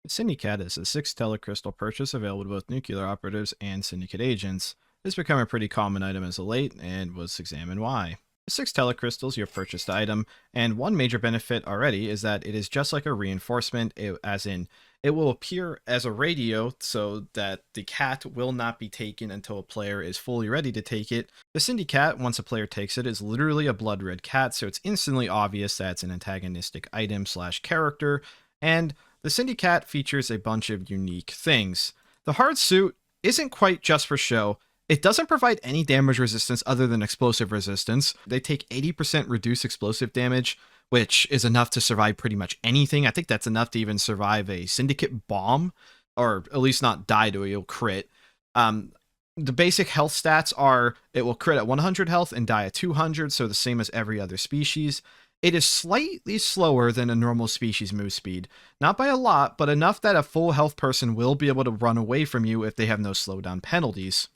SyndiCat is a 6 telecrystal purchase available to both nuclear operatives and syndicate agents. It's become a pretty common item as of late, and let's examine why. 6 telecrystals, your purchased item, and one major benefit already is that it is just like a reinforcement, as in, it will appear as a radio so that the cat will not be taken until a player is fully ready to take it. The SyndiCat, once a player takes it, is literally a blood red cat, so it's instantly obvious that it's an antagonistic item slash character, and the SyndiCat features a bunch of unique things. The hard suit isn't quite just for show. It doesn't provide any damage resistance other than explosive resistance. They take 80% reduced explosive damage, which is enough to survive pretty much anything. I think that's enough to even survive a syndicate bomb, or at least not die to a crit. The basic health stats are it will crit at 100 health and die at 200, so the same as every other species. It is slightly slower than a normal species move speed. Not by a lot, but enough that a full health person will be able to run away from you if they have no slowdown penalties.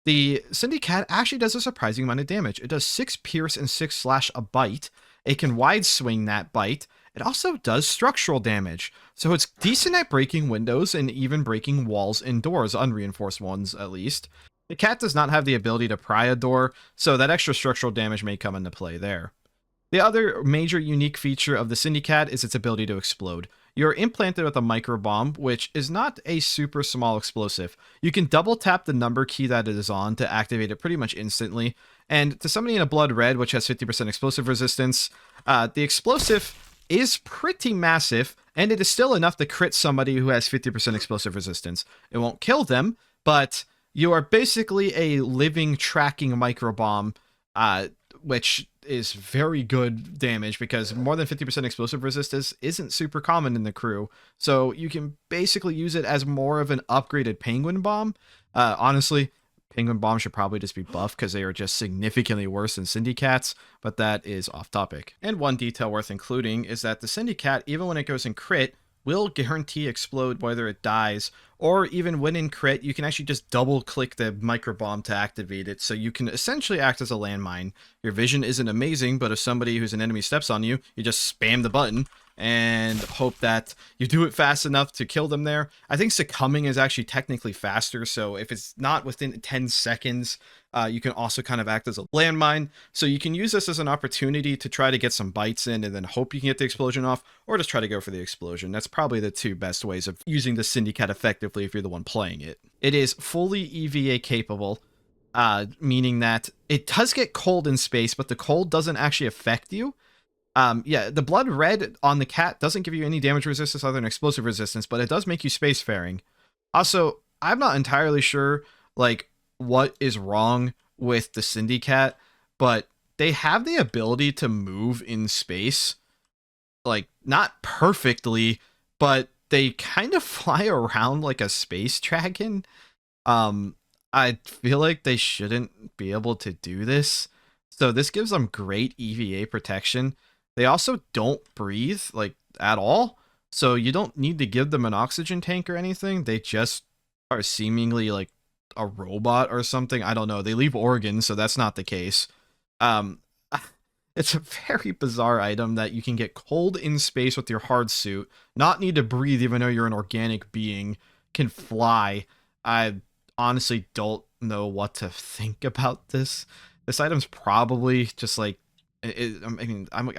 The SyndiCat actually does a surprising amount of damage. It does 6 pierce and 6 slash a bite. It can wide swing that bite. It also does structural damage, so it's decent at breaking windows and even breaking walls indoors, unreinforced ones at least. The cat does not have the ability to pry a door, so that extra structural damage may come into play there. The other major unique feature of the SyndiCat is its ability to explode. You're implanted with a micro bomb, which is not a super small explosive. You can double tap the number key that it is on to activate it pretty much instantly. And to somebody in a blood red, which has 50% explosive resistance, the explosive is pretty massive, and it is still enough to crit somebody who has 50% explosive resistance. It won't kill them, but you are basically a living tracking micro bomb, which is very good damage because more than 50% explosive resistance isn't super common in the crew. So you can basically use it as more of an upgraded penguin bomb. Honestly, penguin bombs should probably just be buffed because they are just significantly worse than syndicats, but that is off topic. And one detail worth including is that the syndicat, even when it goes in crit, will guarantee explode whether it dies, or even when in crit, you can actually just double click the micro bomb to activate it, so you can essentially act as a landmine. Your vision isn't amazing, but if somebody who's an enemy steps on you, you just spam the button and hope that you do it fast enough to kill them there. I think succumbing is actually technically faster, so if it's not within 10 seconds, you can also kind of act as a landmine. So you can use this as an opportunity to try to get some bites in and then hope you can get the explosion off, or just try to go for the explosion. That's probably the two best ways of using the SyndiCat effectively if you're the one playing it. It is fully EVA capable, meaning that it does get cold in space, but the cold doesn't actually affect you. Yeah, the blood red on the cat doesn't give you any damage resistance other than explosive resistance, but it does make you spacefaring. Also, I'm not entirely sure, like, what is wrong with the SyndiCat, but they have the ability to move in space, like, not perfectly, but they kind of fly around like a space dragon. I feel like they shouldn't be able to do this, so this gives them great EVA protection. They also don't breathe, like, at all, so you don't need to give them an oxygen tank or anything. They just are seemingly like a robot or something. I don't know. They leave organs, so that's not the case. Um, it's a very bizarre item that you can get cold in space with your hard suit, not need to breathe even though you're an organic being, can fly. I honestly don't know what to think about this. This item's probably just like, I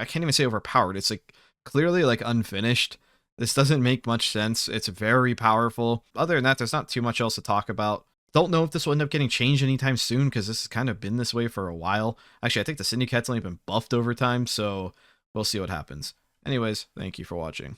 can't even say overpowered. It's like clearly like unfinished. This doesn't make much sense. It's very powerful. Other than that, there's not too much else to talk about. Don't know if this will end up getting changed anytime soon because this has kind of been this way for a while. Actually, I think the SyndiCat's only been buffed over time, so we'll see what happens. Anyways, thank you for watching.